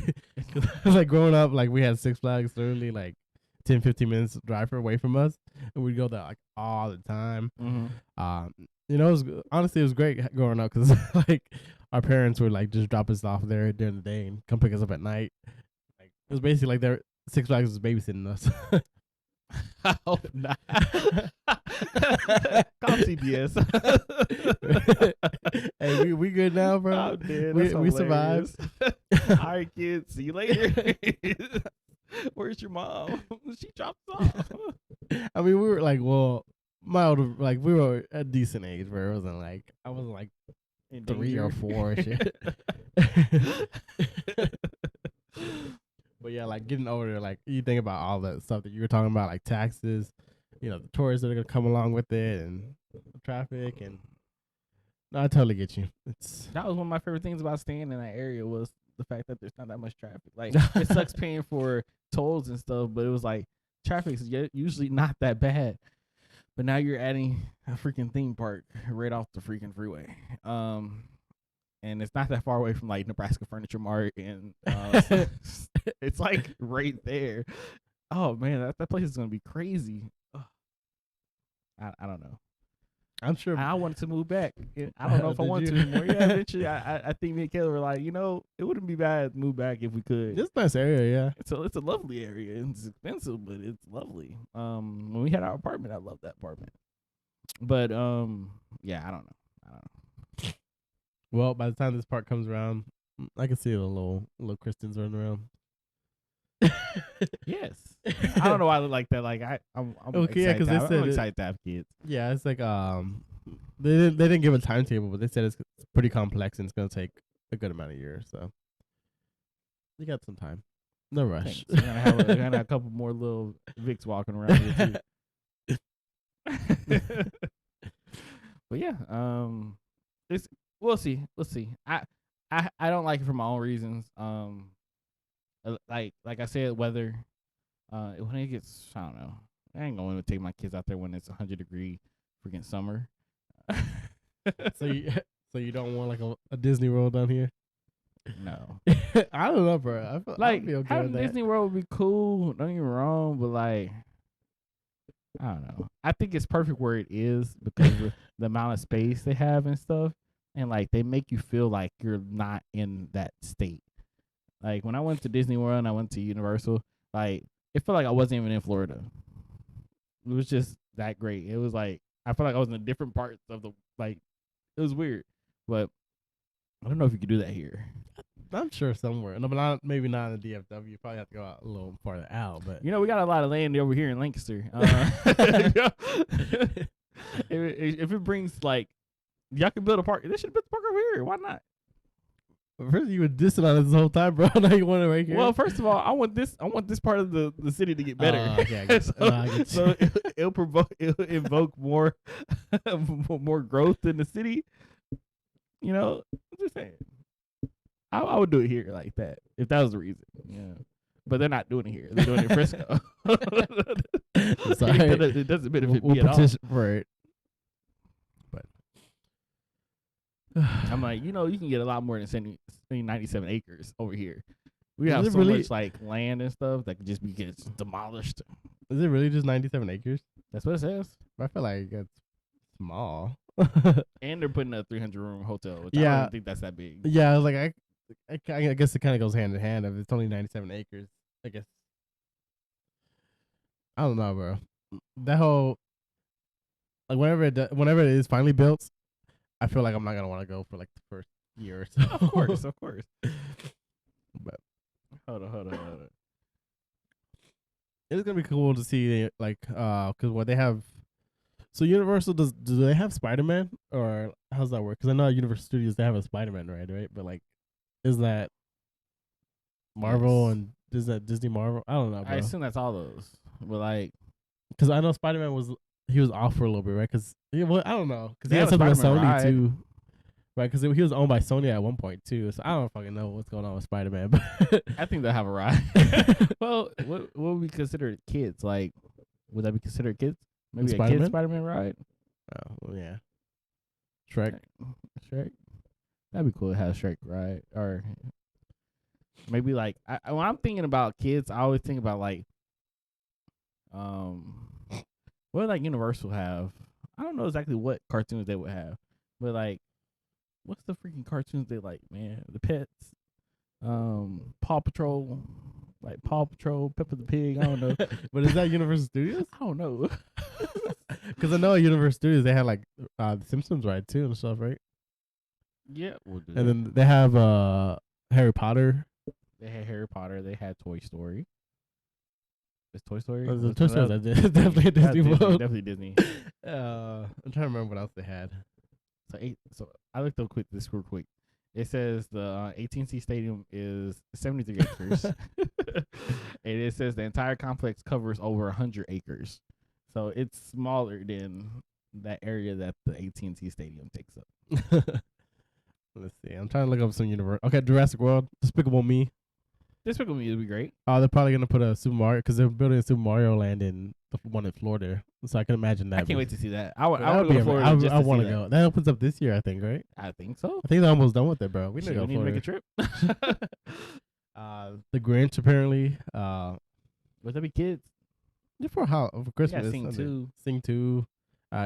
Like growing up, like we had Six Flags literally like 10-15 minutes drive away from us, and we'd go there like all the time. Honestly, it was great growing up because like our parents would like just drop us off there during the day and come pick us up at night. Like it was basically like their Six Flags was babysitting us. I hope not. Call CBS. Hey, we good now, bro. Oh, dude, we survived. All right, kids. See you later. Where's your mom? She dropped us off. I mean, we were like, well, my older, like we were a decent age where it wasn't like I wasn't like In 3 danger. or 4 or shit. But yeah, like getting older, like you think about all that stuff that you were talking about, like taxes, the tourists that are gonna come along with it, and traffic, and no, I totally get you. That was one of my favorite things about staying in that area was the fact that there's not that much traffic. Like it sucks paying for tolls and stuff, but it was like traffic's usually not that bad. But now you're adding a freaking theme park right off the freaking freeway. And it's not that far away from like Nebraska Furniture Mart, and it's like right there. Oh man, that place is gonna be crazy. Ugh. I don't know. I'm sure I wanted to move back. I don't know if I want to anymore. Yeah, eventually, I think me and Kayla were like, it wouldn't be bad to move back if we could. It's a nice area, yeah. It's a lovely area. It's expensive, but it's lovely. When we had our apartment, I loved that apartment. But yeah, I don't know. Well, by the time this part comes around, I can see the little Christians running around. Yes. I don't know why I look like that. Like I'm Okay, yeah, excited. 'cause they said I'm it- excited to have kids. Yeah, it's like they didn't give a timetable, but they said it's pretty complex and it's gonna take a good amount of years. So you got some time. No rush. Thanks. We're gonna have a couple more little Vicks walking around here too. But yeah, it's we'll see. I don't like it for my own reasons. Like I said, weather. When it gets, I don't know. I ain't going to take my kids out there when it's 100-degree freaking summer. so you don't want like a Disney World down here? No. I don't know, bro. I Like feel good having with that. Disney World would be cool. Don't get me wrong, but like I don't know. I think it's perfect where it is because of the amount of space they have and stuff, and like they make you feel like you're not in that state. Like when I went to Disney World and I went to Universal, like it felt like I wasn't even in Florida. It was just that great. It was like I felt like I was in a different parts of the like. It was weird, but I don't know if you could do that here. I'm sure somewhere. No, but maybe not in the DFW. You probably have to go out a little farther out. But You know, we got a lot of land over here in Lancaster. If it brings like, y'all can build a park. They should build a park over here. Why not? first you were dissing on it this whole time, bro. Now you want it right here. Well, first of all, I want this part of the city to get better. Okay, I get it. So it'll invoke more more growth in the city. You know, I'm just saying. I would do it here like that if that was the reason. Yeah, but they're not doing it here. They're doing it in Frisco. Sorry. It doesn't benefit we'll me at all. petition for it. But I'm like, you can get a lot more than 97 acres over here. We Is have it so really- much like land and stuff that could just be gets demolished. Is it really just 97 acres? That's what it says. I feel like it's small. And they're putting a 300-room hotel, which I Yeah. don't think that's that big. Yeah, I was like, I guess it kind of goes hand in hand. If it's only 97 acres, I guess. I don't know, bro. That whole like whenever it is finally built, I feel like I'm not gonna want to go for like the first year or so. Of course, of course. But Hold on. it's gonna be cool to see like because what they have. So Universal do they have Spider-Man or how's that work? Because I know at Universal Studios they have a Spider-Man right? But like, is that Marvel Yes. and is that Disney Marvel? I don't know, bro. I assume that's all those. But like, Because I know Spider-Man was off for a little bit, right? Because I don't know, because They he had have a something with Spider-Man Sony ride. too, right? Because he was owned by Sony at one point too. So I don't fucking know what's going on with Spider-Man, but I think they'll have a ride. Well, what would we consider kids? Like, would that be considered kids? Maybe a Spider-Man? kid Spider-Man ride? oh well, yeah, Shrek. Shrek. That'd be cool to have Shrek ride, or maybe like when I'm thinking about kids, I always think about like, what would like Universal have? I don't know exactly what cartoons they would have, but like, what's the freaking cartoons they like, man? The Pets, Paw Patrol, like Paw Patrol, Peppa the Pig. I don't know. But is that Universal Studios? I don't know. Because I know at Universal Studios they had like the Simpsons ride too and stuff, right? Yeah, we'll do And that. then they have Harry Potter. They had Harry Potter. They had Toy Story. Is Toy Story? The Was Toy that- Story definitely that's Disney World. Definitely Disney. I'm trying to remember what else they had. So I looked up this real quick. It says the AT&T Stadium is 73 acres, and it says the entire complex covers over 100 acres. So it's smaller than that area that the AT&T Stadium takes up. Let's see. I'm trying to look up some universe. Okay, Jurassic World, Despicable Me. Despicable Me would be great. They're probably gonna put a Super Mario because they're building a Super Mario Land in the one in Florida. So I can imagine that. I can't wait to see that. I That want would to go be to Florida. amazing. just I to want see to that. go. That opens up this year, I think, right? I think so. I think they're almost done with it, bro. We need Shit, to go we need to make a Florida. trip. The Grinch apparently. Would that be kids? For Christmas. Sing Sunday. 2. Sing 2.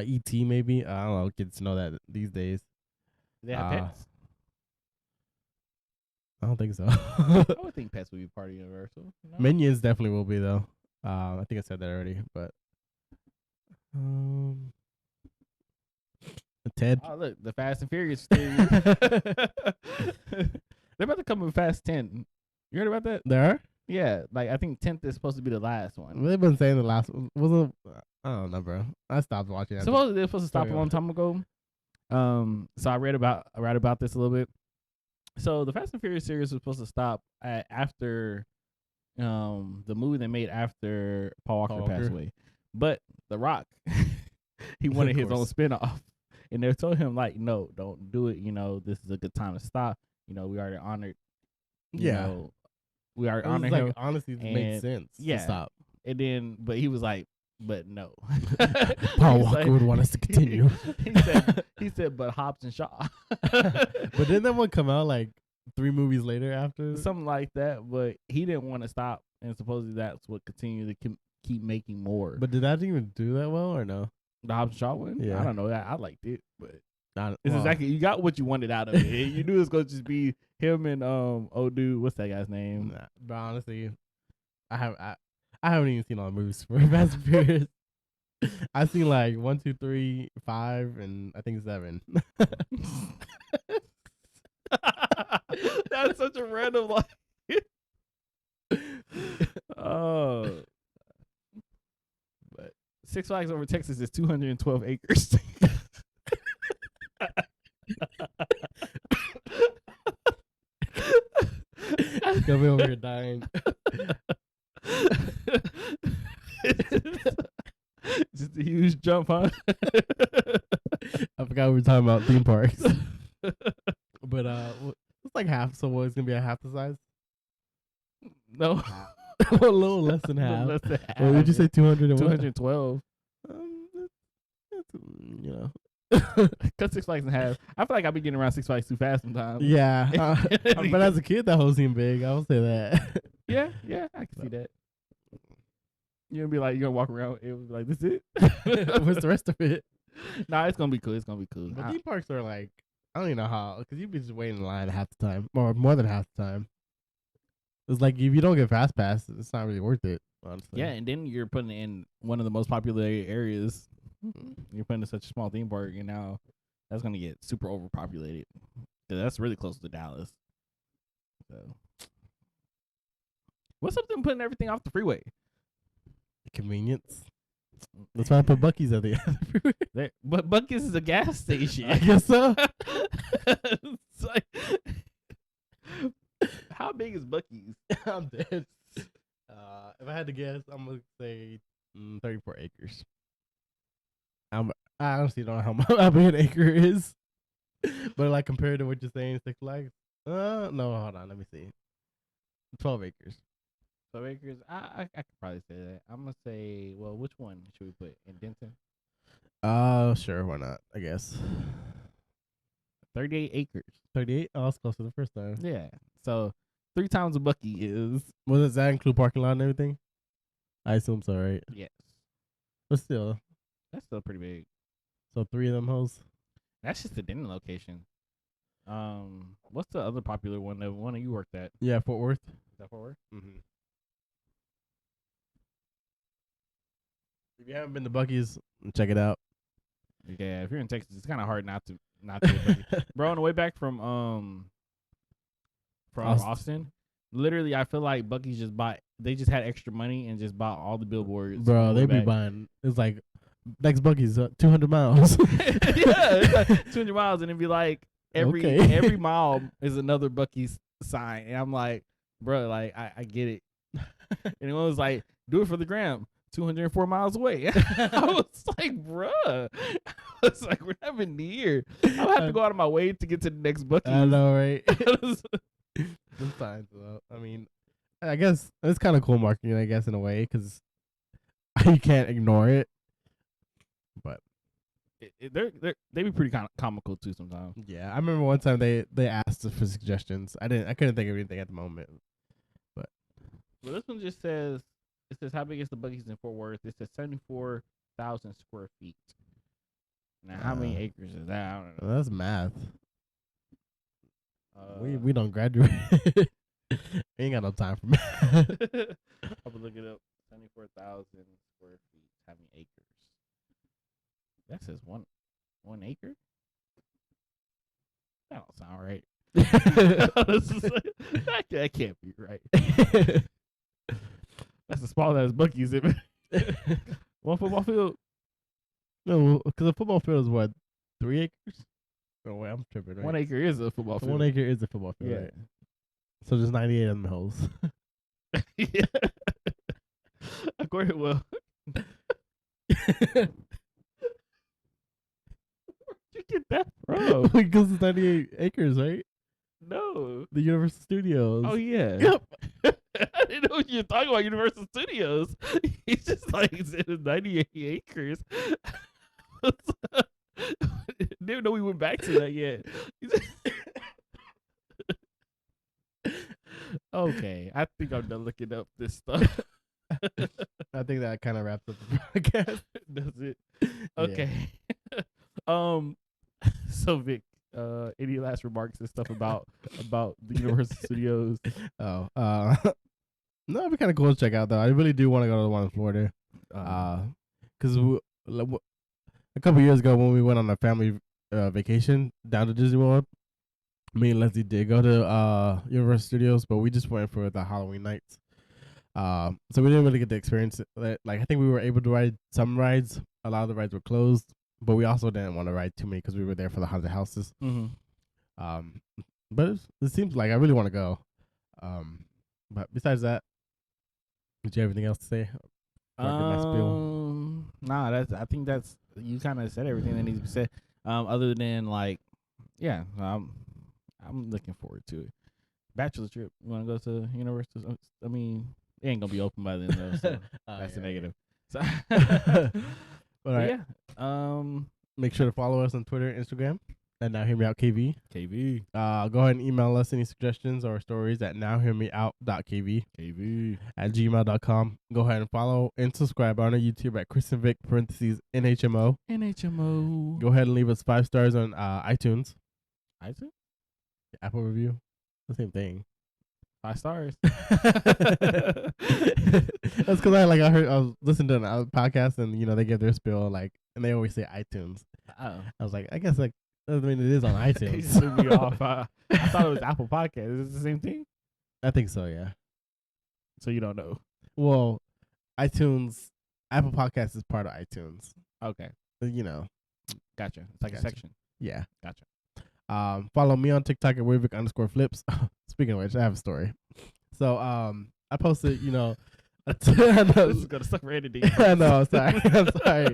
E.T. maybe. I don't know. Kids know that these days. Do they have pets? I don't think so. I would think pets would be part of Universal. No? Minions definitely will be though. I think I said that already, but Ted. Oh, look, the Fast and Furious series. They're about to come with Fast 10. You heard about that? There are? Yeah, like I think 10th is supposed to be the last one. They've been saying the last one wasn't. I don't know, bro. I stopped watching that. Supposedly they're supposed to stop a long time ago. So I read about this a little bit. So the Fast and Furious series was supposed to stop after the movie they made after Paul Walker passed away. But The Rock, he wanted his own spinoff. And they told him, like, no, don't do it. You know, this is a good time to stop. You know, we already honored. You know, we already honored him. Honestly, it makes sense. Yeah. To stop. And then, but he was like, but no. Paul Walker would want us to continue. he said, but Hobbs and Shaw. But didn't that one come out like 3 movies later after? Something like that. But he didn't want to stop. And supposedly that's what continued to keep making more. But did that even do that well or no? The Hobbs and Shaw one? Yeah. I don't know. I liked it. But it's exactly, you got what you wanted out of it. You knew it was going to just be him and old dude. What's that guy's name? Nah, but honestly, I haven't even seen all the movies for Fast and Furious. I've seen like 1, 2, 3, 5, and I think 7. That's such a random oh. But Six Flags Over Texas is 212 acres. Come over here dying. Just a huge jump, huh? I forgot we were talking about theme parks. But it's like half. So what? It's gonna be a half the size? No, a little less than half. Less than half. What did you say? 200 and 212. That's, you know. Cut Six Flags in half. I feel like I'll be getting around Six Flags too fast sometimes. Yeah, but as a kid, that whole seemed big. I will say that. Yeah, I can see that. You're gonna be like, you're gonna walk around. It was like, this it. What's the rest of it? Nah, it's gonna be cool. It's gonna be cool. But theme parks are like, I don't even know how, because you'd be just waiting in line half the time, or more than half the time. It's like if you don't get fast pass, it's not really worth it. Honestly. Yeah, and then you're putting it in one of the most popular areas. You're putting in such a small theme park, and now that's gonna get super overpopulated. That's really close to Dallas. So, what's up with them putting everything off the freeway? Convenience. That's why I put Buc-ee's at the end of the freeway. But Buc-ee's is a gas station. I guess so. It's like, how big is Buc-ee's? I'm dead. If I had to guess, I'm gonna say 34 acres. I honestly don't know how big an acre is, but like compared to what you're saying, Six Flags. No, hold on, let me see. 12 acres. 12 acres. I could probably say that. I'm gonna say, well, which one should we put in Denton? Sure, why not? I guess 38 acres. 38. Oh, that's close to the first time. Yeah. So 3 times a Buc-ee is. Does that include parking lot and everything? I assume so, right? Yes. But still, that's still pretty big. So 3 of them hoes. That's just the Denton location. What's the other popular one? The one that you worked at? Yeah, Fort Worth. Is that Fort Worth? Mm-hmm. If you haven't been to Buc-ee's, check it out. Yeah, if you're in Texas, it's kind of hard not to Bro, on the way back from Austin, literally, I feel like Buc-ee's they just had extra money and just bought all the billboards. Bro, they be buying. It's like next Buc-ee's 200 miles. Yeah, it's like 200 miles, and it'd be like every mile is another Buc-ee's sign, and I'm like, bro, like I get it. And it was like, do it for the gram. 204 miles away. I was like, bruh. I was like, we're not even near. I'll have to go out of my way to get to the next Buc-ee's. I know, right? Sometimes, though. I mean, I guess it's kind of cool marketing, I guess, in a way, because you can't ignore it. But they be pretty kind of comical too sometimes. Yeah, I remember one time they asked us for suggestions. I couldn't think of anything at the moment. But well, this one just says, it says, how big is the Buc-ee's in Fort Worth? It says 74,000 square feet. Now, how many acres is that? I don't know. That's math. We don't graduate. We ain't got no time for math. I'll look it up. 74,000 square feet. How many acres? That says one acre? That don't sound right. That can't be right. That's a small ass Buc-ee's. One football field. No, because a football field is what, 3 acres? Oh wait, I'm tripping. Right? 1 acre is a football field. 1 acre is a football field. Yeah. Right? So there's 98 of them holes. Yeah. According, well, where'd you get that from? Because it's 98 acres, right? No. The Universal Studios. Oh yeah. Yep. I didn't know what you were talking about. Universal Studios. He's just like said 98 acres. Didn't know we went back to that yet. Okay, I think I'm done looking up this stuff. I think that kind of wraps up the podcast. Does it? Okay. So Vic, any last remarks and stuff about the Universal Studios? Oh, no, it'd be kind of cool to check out though. I really do want to go to the one in Florida. Because a couple years ago when we went on a family vacation down to Disney World, me and Leslie did go to Universal Studios, but we just went for the Halloween nights. So we didn't really get the experience. Like I think we were able to ride some rides. A lot of the rides were closed, but we also didn't want to ride too many because we were there for the haunted houses. Mm-hmm. But it seems like I really want to go. But besides that, did you have anything else to say? Nah, I think that's you kind of said everything that needs to be said. Other than like, yeah, I'm looking forward to it. Bachelor trip. You want to go to Universal? I mean, it ain't gonna be open by then though, so that's a negative. So, all right. Yeah. Make sure to follow us on Twitter and Instagram at nowhearmeout.kv. KV. Go ahead and email us any suggestions or stories at nowhearmeout.kv at gmail.com. Go ahead and follow and subscribe on our YouTube at Chris and Vic (NHMO). NHMO. Go ahead and leave us 5 stars on iTunes. iTunes? Apple review. The same thing. 5 stars. That's because I was listening to a podcast and they give their spiel and they always say iTunes. Oh. I was like, I guess it is on iTunes. It threw me off. I thought it was Apple Podcast. Is it the same thing? I think so, yeah. So you don't know? Well, Apple Podcast is part of iTunes. Okay. Gotcha. It's like a section. Yeah. Gotcha. Follow me on TikTok at Wavic_flips. Speaking of which, I have a story. So I posted, I know, this is gonna suck for editing. I know. I'm sorry.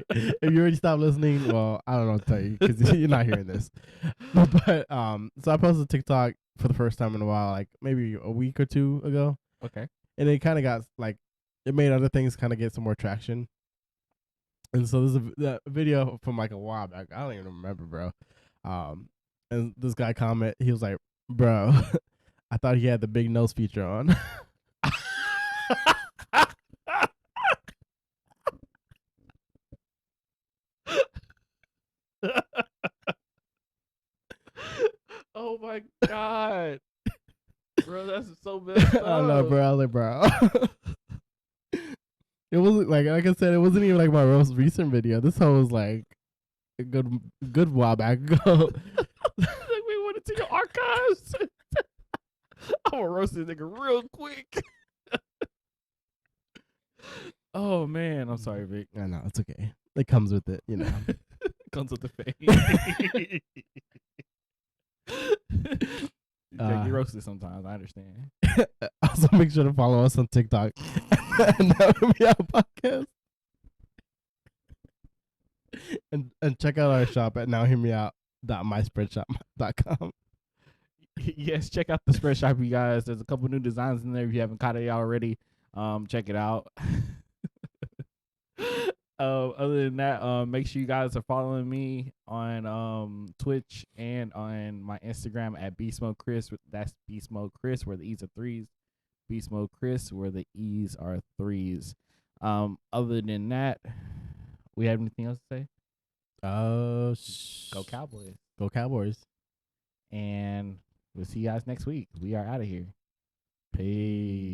If you already stopped listening, well, I don't know what to tell you because you're not hearing this. But so I posted TikTok for the first time in a while, like maybe a week or 2 ago. Okay. And it kind of got it made other things kind of get some more traction. And so there's a video from a while back. I don't even remember, bro. And this guy he was like, bro, I thought he had the big nose feature on. Oh my god, bro, that's so messed up. I know, bro. I was like, bro. It wasn't like I said, it wasn't even my most recent video. This one was a good while back ago. We went into your archives. I'm gonna roast this nigga real quick. Oh man, I'm sorry, Vic. I know, it's okay. It comes with it, Comes with the fame. You roasted sometimes. I understand. Also, make sure to follow us on TikTok. Now Hear Me Out Podcast. And check out our shop at nowhearmeout.myspreadshop.com. Yes, check out the Spreadshop, you guys. There's a couple new designs in there. If you haven't caught it already, check it out. Other than that, make sure you guys are following me on Twitch and on my Instagram at Beast Mode Chris. That's Beast Mode Chris, where the E's are 3s. Beast Mode Chris, where the E's are 3s. Other than that, we have anything else to say? Go Cowboys. Go Cowboys. And we'll see you guys next week. We are out of here. Peace.